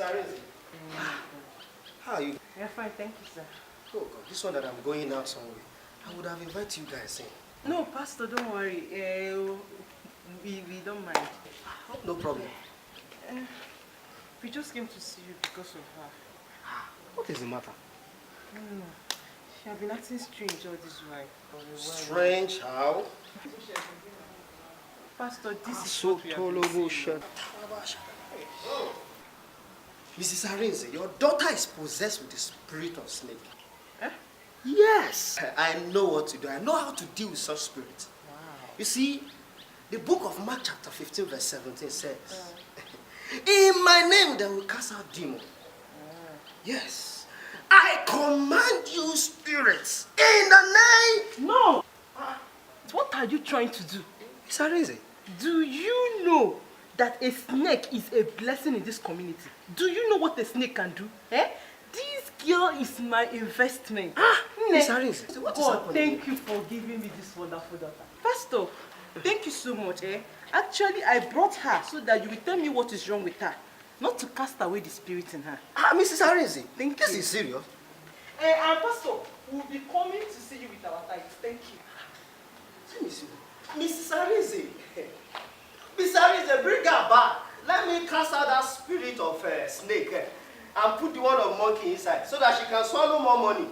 Arinze. How are you? Yeah, fine, thank you, sir. Oh God, this one that I'm going out somewhere. I would have invited you guys in. No, Pastor, don't worry. We don't mind. Oh, no problem. We just came to see you because of her. What is the matter? No. She has been acting strange all this while. Strange how? Pastor, this is So what we have been seeing. Mrs. Arinze, your daughter is possessed with the spirit of snake. Eh? Yes. I know what to do. I know how to deal with such spirits. Wow. You see, the book of Mark chapter 15 verse 17 says, in my name they will cast out demons. Yes. I command you spirits in the name. No! What are you trying to do? Mrs. Arinze. Do you know that a snake is a blessing in this community? Do you know what a snake can do? Eh? This girl is my investment. Mrs. Arinze, what is happening? Thank you for giving me this wonderful daughter. Pastor, thank you so much. Actually, I brought her so that you will tell me what is wrong with her. Not to cast away the spirit in her. Mrs. Arinze, thank this you. is serious. And Pastor, we'll be coming to see you with our tithes. Thank you. Mrs. Arinze, Mrs. Arinze, bring her back. Let me cast out that spirit of snake and put the one of monkey inside so that she can swallow more money.